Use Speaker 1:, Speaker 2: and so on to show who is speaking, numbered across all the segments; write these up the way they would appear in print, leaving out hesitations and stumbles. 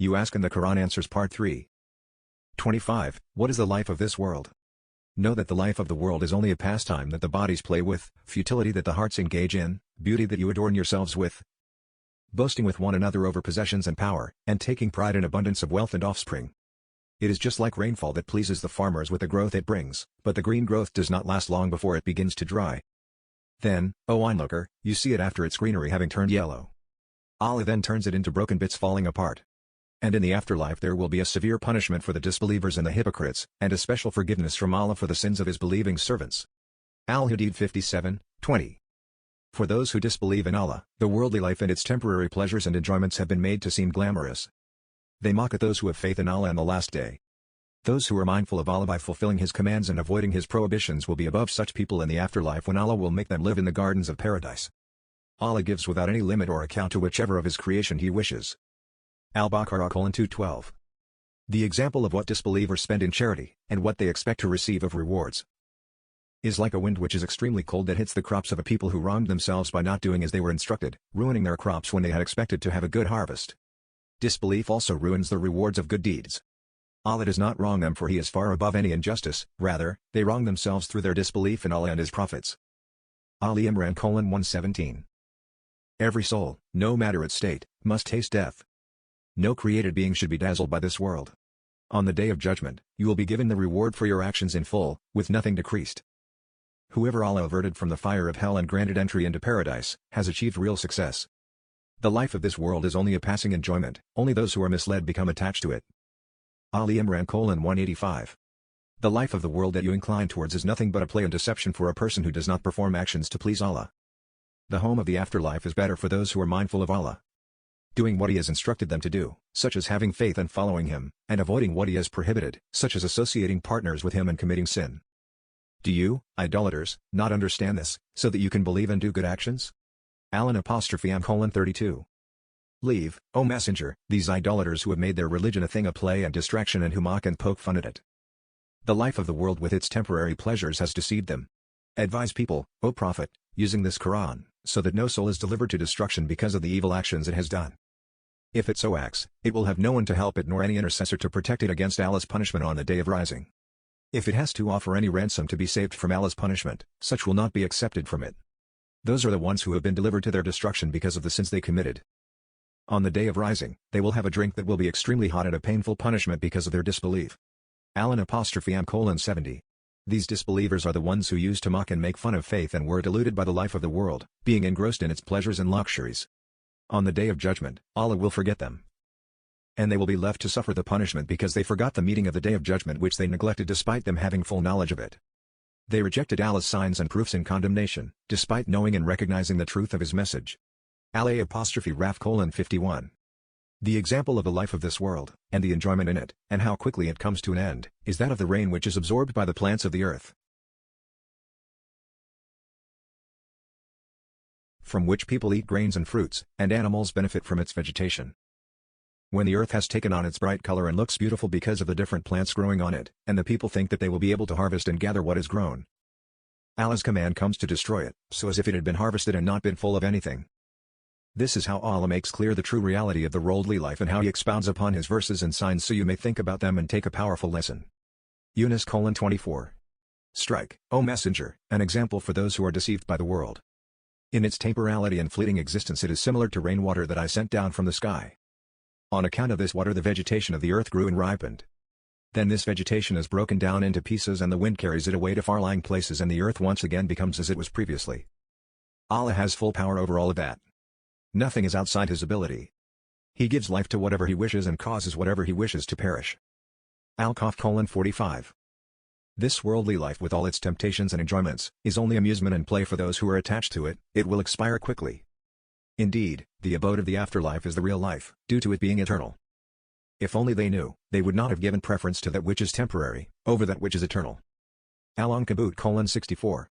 Speaker 1: You ask and the Quran answers Part 3. 25. What is the life of this world? Know that the life of the world is only a pastime that the bodies play with, futility that the hearts engage in, beauty that you adorn yourselves with, boasting with one another over possessions and power, and taking pride in abundance of wealth and offspring. It is just like rainfall that pleases the farmers with the growth it brings, but the green growth does not last long before it begins to dry. Then, O onlooker, you see it after its greenery having turned yellow. Allah then turns it into broken bits falling apart. And in the afterlife there will be a severe punishment for the disbelievers and the hypocrites, and a special forgiveness from Allah for the sins of His believing servants. Al-Hadid 57:20. For those who disbelieve in Allah, the worldly life and its temporary pleasures and enjoyments have been made to seem glamorous. They mock at those who have faith in Allah and the Last Day. Those who are mindful of Allah by fulfilling His commands and avoiding His prohibitions will be above such people in the afterlife when Allah will make them live in the gardens of paradise. Allah gives without any limit or account to whichever of His creation He wishes. Al-Baqarah 2:12. The example of what disbelievers spend in charity, and what they expect to receive of rewards, is like a wind which is extremely cold that hits the crops of a people who wronged themselves by not doing as they were instructed, ruining their crops when they had expected to have a good harvest. Disbelief also ruins the rewards of good deeds. Allah does not wrong them, for He is far above any injustice, rather, they wrong themselves through their disbelief in Allah and His prophets. Ali Imran 1:17. Every soul, no matter its state, must taste death. No created being should be dazzled by this world. On the Day of Judgment, you will be given the reward for your actions in full, with nothing decreased. Whoever Allah averted from the fire of hell and granted entry into paradise, has achieved real success. The life of this world is only a passing enjoyment, only those who are misled become attached to it. Ali Imran 185. The life of the world that you incline towards is nothing but a play and deception for a person who does not perform actions to please Allah. The home of the afterlife is better for those who are mindful of Allah, doing what He has instructed them to do, such as having faith and following Him, and avoiding what He has prohibited, such as associating partners with Him and committing sin. Do you, idolaters, not understand this, so that you can believe and do good actions? Al-Am:32. Leave, O Messenger, these idolaters who have made their religion a thing of play and distraction and who mock and poke fun at it. The life of the world with its temporary pleasures has deceived them. Advise people, O Prophet, using this Quran, so that no soul is delivered to destruction because of the evil actions it has done. If it so acts, it will have no one to help it nor any intercessor to protect it against Allah's punishment on the day of rising. If it has to offer any ransom to be saved from Allah's punishment, such will not be accepted from it. Those are the ones who have been delivered to their destruction because of the sins they committed. On the day of rising, they will have a drink that will be extremely hot and a painful punishment because of their disbelief. Al-Am:70. These disbelievers are the ones who used to mock and make fun of faith and were deluded by the life of the world, being engrossed in its pleasures and luxuries. On the Day of Judgment, Allah will forget them, and they will be left to suffer the punishment because they forgot the meeting of the Day of Judgment which they neglected despite them having full knowledge of it. They rejected Allah's signs and proofs in condemnation, despite knowing and recognizing the truth of His message. Al-Raf 51. The example of the life of this world, and the enjoyment in it, and how quickly it comes to an end, is that of the rain which is absorbed by the plants of the earth, from which people eat grains and fruits, and animals benefit from its vegetation. When the earth has taken on its bright color and looks beautiful because of the different plants growing on it, and the people think that they will be able to harvest and gather what is grown, Allah's command comes to destroy it, so as if it had been harvested and not been full of anything. This is how Allah makes clear the true reality of the worldly life and how He expounds upon His verses and signs so you may think about them and take a powerful lesson. Yunus 24. Strike, O Messenger, an example for those who are deceived by the world. In its temporality and fleeting existence it is similar to rainwater that I sent down from the sky. On account of this water the vegetation of the earth grew and ripened. Then this vegetation is broken down into pieces and the wind carries it away to far-lying places and the earth once again becomes as it was previously. Allah has full power over all of that. Nothing is outside His ability. He gives life to whatever He wishes and causes whatever He wishes to perish. Al-Kahf 45. This worldly life with all its temptations and enjoyments, is only amusement and play for those who are attached to it, it will expire quickly. Indeed, the abode of the afterlife is the real life, due to it being eternal. If only they knew, they would not have given preference to that which is temporary, over that which is eternal. Al-Ankabut 64.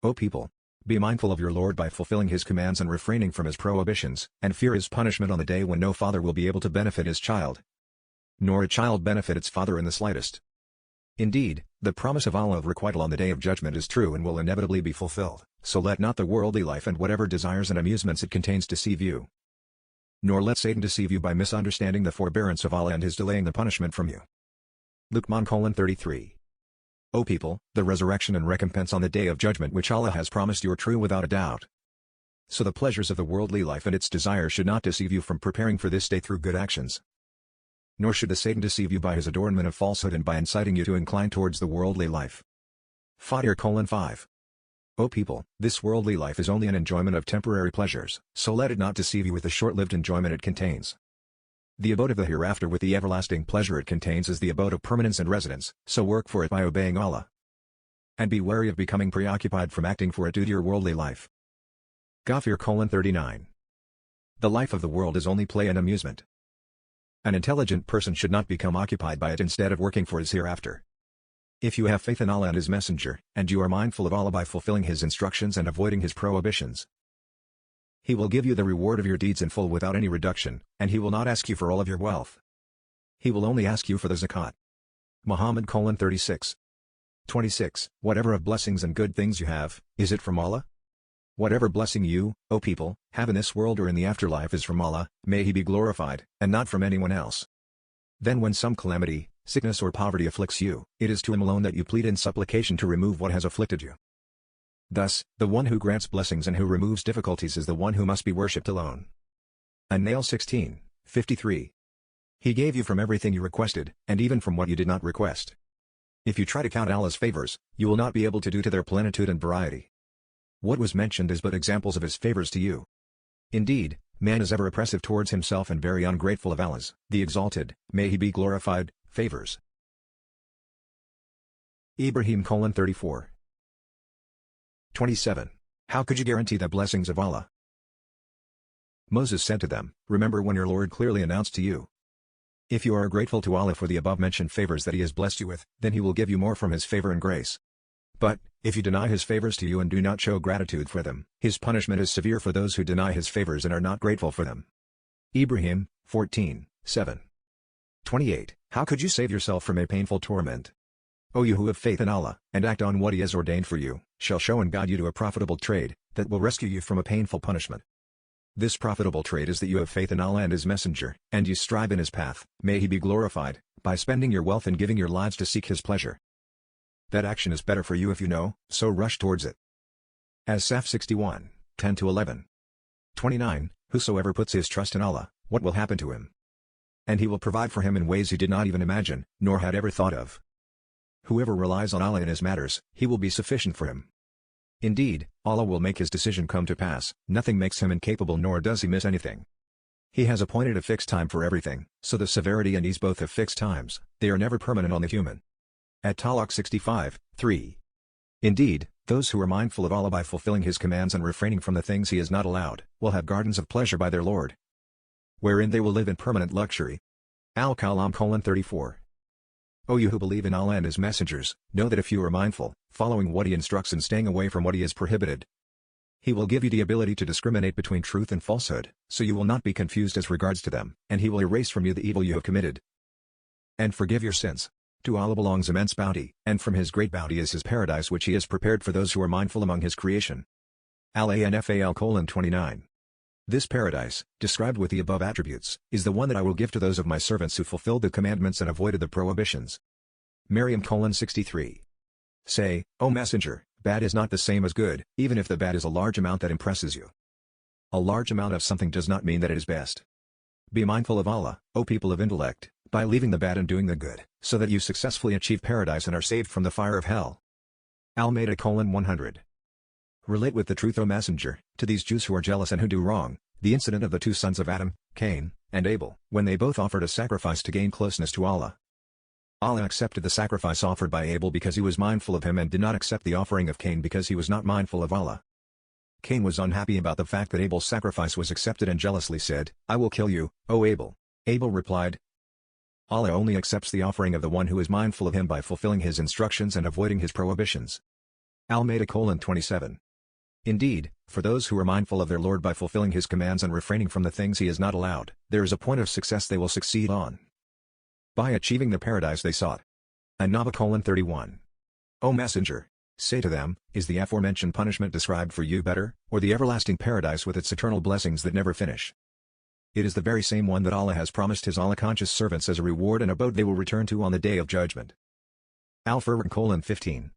Speaker 1: O people! Be mindful of your Lord by fulfilling His commands and refraining from His prohibitions, and fear His punishment on the day when no father will be able to benefit his child, nor a child benefit its father in the slightest. Indeed, the promise of Allah of requital on the Day of Judgment is true and will inevitably be fulfilled, so let not the worldly life and whatever desires and amusements it contains deceive you. nor let Satan deceive you by misunderstanding the forbearance of Allah and his delaying the punishment from you. Luqman 33. O people, the resurrection and recompense on the day of judgment which Allah has promised you are true without a doubt. So the pleasures of the worldly life and its desires should not deceive you from preparing for this day through good actions. Nor should the Satan deceive you by his adornment of falsehood and by inciting you to incline towards the worldly life. Fatihah 5. O people, this worldly life is only an enjoyment of temporary pleasures, so let it not deceive you with the short-lived enjoyment it contains. The abode of the hereafter with the everlasting pleasure it contains is the abode of permanence and residence, so work for it by obeying Allah. And be wary of becoming preoccupied from acting for it due to your worldly life. Ghafir 39. The life of the world is only play and amusement. An intelligent person should not become occupied by it instead of working for his hereafter. If you have faith in Allah and His Messenger, and you are mindful of Allah by fulfilling His instructions and avoiding His prohibitions, He will give you the reward of your deeds in full without any reduction, and He will not ask you for all of your wealth. He will only ask you for the zakat. Muhammad 36. 26. Whatever of blessings and good things you have, is it from Allah? Whatever blessing you, O people, have in this world or in the afterlife is from Allah, may He be glorified, and not from anyone else. Then when some calamity, sickness or poverty afflicts you, it is to Him alone that you plead in supplication to remove what has afflicted you. Thus, the one who grants blessings and who removes difficulties is the one who must be worshipped alone. An-Nahl 16, 53. He gave you from everything you requested, and even from what you did not request. If you try to count Allah's favors, you will not be able to do to their plenitude and variety. What was mentioned is but examples of His favors to you. Indeed, man is ever oppressive towards himself and very ungrateful of Allah's, the Exalted, may He be glorified, favors. Ibrahim 34. 27. How could you guarantee the blessings of Allah? Moses said to them, remember when your Lord clearly announced to you. If you are grateful to Allah for the above-mentioned favors that He has blessed you with, then He will give you more from His favor and grace. But, if you deny His favors to you and do not show gratitude for them, His punishment is severe for those who deny His favors and are not grateful for them. Ibrahim 14, 7. 28. How could you save yourself from a painful torment? O you who have faith in Allah, and act on what He has ordained for you, shall show and guide you to a profitable trade, that will rescue you from a painful punishment. This profitable trade is that you have faith in Allah and His Messenger, and you strive in His path, may He be glorified, by spending your wealth and giving your lives to seek His pleasure. That action is better for you if you know, so rush towards it. As-Saf 61, 10-11. 29. Whosoever puts his trust in Allah, what will happen to him? And He will provide for him in ways he did not even imagine, nor had ever thought of. Whoever relies on Allah in His matters, He will be sufficient for him. Indeed, Allah will make His decision come to pass, nothing makes Him incapable nor does He miss anything. He has appointed a fixed time for everything, so the severity and ease both have fixed times, they are never permanent on the human. At-Talaq 65, 3. Indeed, those who are mindful of Allah by fulfilling His commands and refraining from the things He has not allowed, will have gardens of pleasure by their Lord, wherein they will live in permanent luxury. Al-Kalam 34. O you who believe in Allah and His messengers, know that if you are mindful, following what He instructs and staying away from what He has prohibited, He will give you the ability to discriminate between truth and falsehood, so you will not be confused as regards to them, and He will erase from you the evil you have committed, and forgive your sins. To Allah belongs immense bounty, and from His great bounty is His paradise which He has prepared for those who are mindful among His creation. Al-Anfal 29. This paradise, described with the above attributes, is the one that I will give to those of my servants who fulfilled the commandments and avoided the prohibitions. Maryam 63. Say, O Messenger, bad is not the same as good, even if the bad is a large amount that impresses you. A large amount of something does not mean that it is best. Be mindful of Allah, O people of intellect, by leaving the bad and doing the good, so that you successfully achieve paradise and are saved from the fire of hell. Al-Ma'idah 100. Relate with the truth, O Messenger, to these Jews who are jealous and who do wrong, the incident of the two sons of Adam, Cain, and Abel, when they both offered a sacrifice to gain closeness to Allah. Allah accepted the sacrifice offered by Abel because he was mindful of Him and did not accept the offering of Cain because he was not mindful of Allah. Cain was unhappy about the fact that Abel's sacrifice was accepted and jealously said, I will kill you, O Abel. Abel replied, Allah only accepts the offering of the one who is mindful of Him by fulfilling His instructions and avoiding His prohibitions. Al-Ma'idah 27. Indeed, for those who are mindful of their Lord by fulfilling His commands and refraining from the things He has not allowed, there is a point of success they will succeed on, by achieving the paradise they sought. An-Naba 31. O Messenger, say to them, is the aforementioned punishment described for you better, or the everlasting paradise with its eternal blessings that never finish? It is the very same one that Allah has promised His Allah-conscious servants as a reward and abode they will return to on the Day of Judgment. Al-Furqan 15.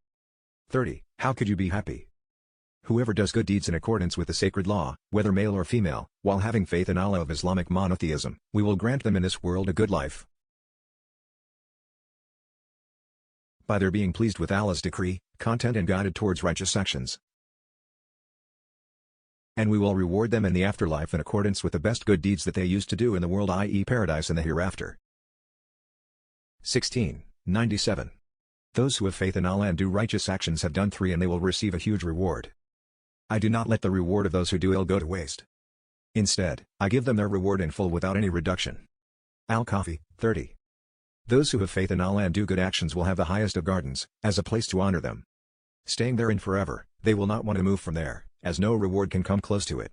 Speaker 1: 30. How could you be happy? Whoever does good deeds in accordance with the sacred law, whether male or female, while having faith in Allah of Islamic monotheism, we will grant them in this world a good life. By their being pleased with Allah's decree, content and guided towards righteous actions. And we will reward them in the afterlife in accordance with the best good deeds that they used to do in the world, i.e. paradise and the hereafter. 1697. Those who have faith in Allah and do righteous actions have done 3 and they will receive a huge reward. I do not let the reward of those who do ill go to waste. Instead, I give them their reward in full without any reduction. Al-Kahfi, 30. Those who have faith in Allah and do good actions will have the highest of gardens, as a place to honor them. Staying therein forever, they will not want to move from there, as no reward can come close to it.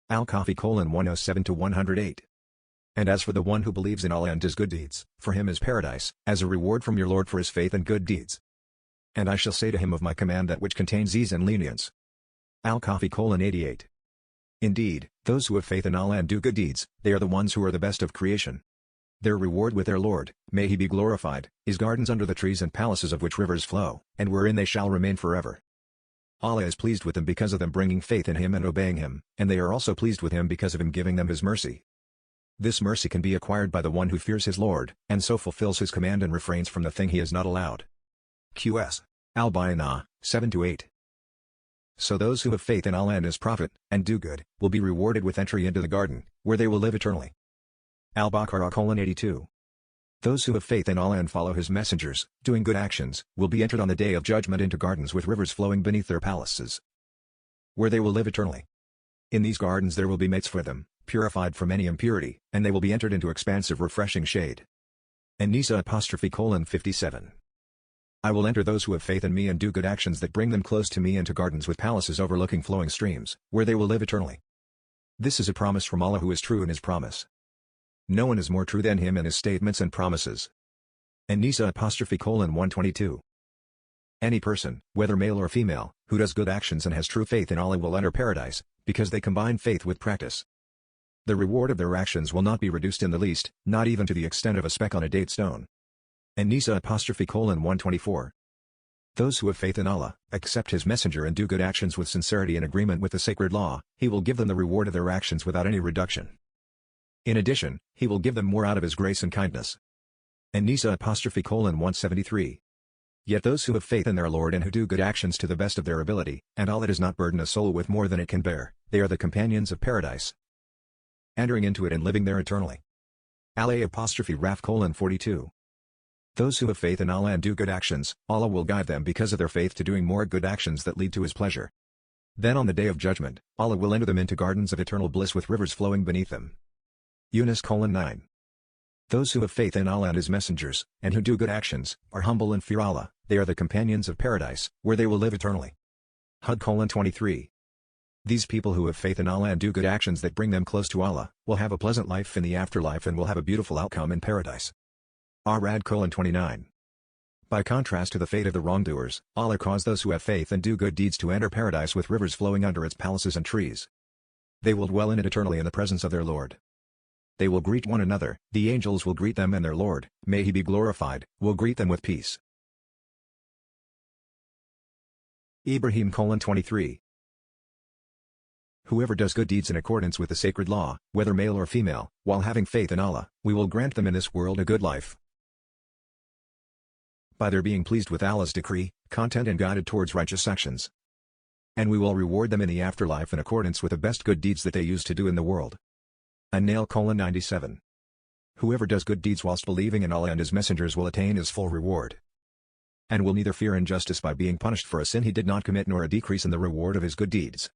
Speaker 1: Al-Kahfi 107-108. And as for the one who believes in Allah and does good deeds, for him is paradise, as a reward from your Lord for his faith and good deeds. And I shall say to him of my command that which contains ease and lenience. Al-Kahfi 88. Indeed, those who have faith in Allah and do good deeds, they are the ones who are the best of creation. Their reward with their Lord, may He be glorified, is gardens under the trees and palaces of which rivers flow, and wherein they shall remain forever. Allah is pleased with them because of them bringing faith in Him and obeying Him, and they are also pleased with Him because of Him giving them His mercy. This mercy can be acquired by the one who fears his Lord, and so fulfills His command and refrains from the thing he has not allowed. QS. Al-Bayinah, 7-8. So those who have faith in Allah and His Prophet, and do good, will be rewarded with entry into the garden, where they will live eternally. Al-Baqarah 82. Those who have faith in Allah and follow His messengers, doing good actions, will be entered on the Day of Judgment into gardens with rivers flowing beneath their palaces, where they will live eternally. In these gardens there will be mates for them, purified from any impurity, and they will be entered into expansive refreshing shade. An-Nisa 57. I will enter those who have faith in me and do good actions that bring them close to me into gardens with palaces overlooking flowing streams, where they will live eternally. This is a promise from Allah who is true in His promise. No one is more true than Him in His statements and promises. An-Nisa 122. Any person, whether male or female, who does good actions and has true faith in Allah will enter paradise, because they combine faith with practice. The reward of their actions will not be reduced in the least, not even to the extent of a speck on a date stone. An-Nisa 124. Those who have faith in Allah, accept His messenger and do good actions with sincerity in agreement with the sacred law, He will give them the reward of their actions without any reduction. In addition, He will give them more out of His grace and kindness. An-Nisa 173. Yet those who have faith in their Lord and who do good actions to the best of their ability, and Allah does not burden a soul with more than it can bear, they are the companions of paradise, entering into it and living there eternally. Al-Raf 42. Those who have faith in Allah and do good actions, Allah will guide them because of their faith to doing more good actions that lead to His pleasure. Then on the Day of Judgment, Allah will enter them into gardens of eternal bliss with rivers flowing beneath them. Yunus 9. Those who have faith in Allah and His messengers, and who do good actions, are humble and fear Allah, they are the companions of paradise, where they will live eternally. Hud 23. These people who have faith in Allah and do good actions that bring them close to Allah, will have a pleasant life in the afterlife and will have a beautiful outcome in paradise. Arad 29. By contrast to the fate of the wrongdoers, Allah caused those who have faith and do good deeds to enter paradise with rivers flowing under its palaces and trees. They will dwell in it eternally in the presence of their Lord. They will greet one another, the angels will greet them and their Lord, may He be glorified, will greet them with peace. Ibrahim 23. Whoever does good deeds in accordance with the sacred law, whether male or female, while having faith in Allah, we will grant them in this world a good life. By their being pleased with Allah's decree, content and guided towards righteous actions. And we will reward them in the afterlife in accordance with the best good deeds that they used to do in the world. An-Nahl 97. Whoever does good deeds whilst believing in Allah and His messengers will attain His full reward, and will neither fear injustice by being punished for a sin he did not commit nor a decrease in the reward of his good deeds.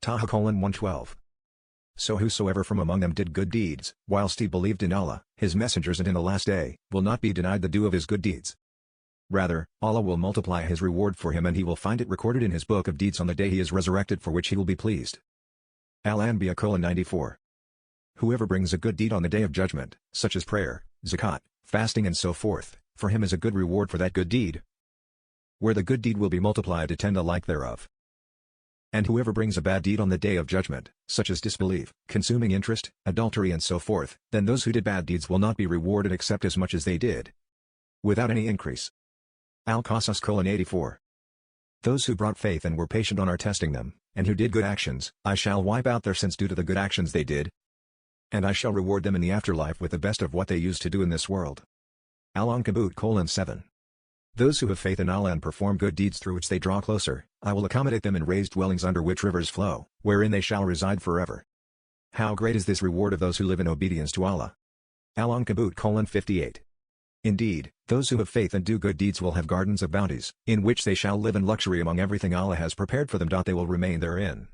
Speaker 1: Taha 112. So whosoever from among them did good deeds, whilst he believed in Allah, His messengers and in the last day, will not be denied the due of his good deeds. Rather, Allah will multiply His reward for him and he will find it recorded in His book of deeds on the day he is resurrected, for which He will be pleased. Al-Anbiya 94. Whoever brings a good deed on the Day of Judgment, such as prayer, zakat, fasting and so forth, for him is a good reward for that good deed, where the good deed will be multiplied to 10 the like thereof. And whoever brings a bad deed on the day of judgment, such as disbelief, consuming interest, adultery and so forth, then those who did bad deeds will not be rewarded except as much as they did, without any increase. Al-Qasas 84. Those who brought faith and were patient on our testing them, and who did good actions, I shall wipe out their sins due to the good actions they did, and I shall reward them in the afterlife with the best of what they used to do in this world. Al-Ankabut 7. Those who have faith in Allah and perform good deeds through which they draw closer, I will accommodate them in raised dwellings under which rivers flow, wherein they shall reside forever. How great is this reward of those who live in obedience to Allah! Al-Ankabut 58. Indeed, those who have faith and do good deeds will have gardens of bounties, in which they shall live in luxury among everything Allah has prepared for them. They will remain therein.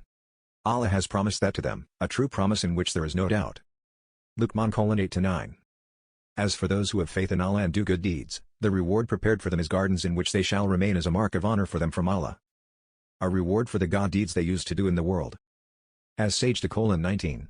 Speaker 1: Allah has promised that to them, a true promise in which there is no doubt. Luqman 8-9. As for those who have faith in Allah and do good deeds, the reward prepared for them is gardens in which they shall remain as a mark of honor for them from Allah. A reward for the good deeds they used to do in the world. As Sajda 19.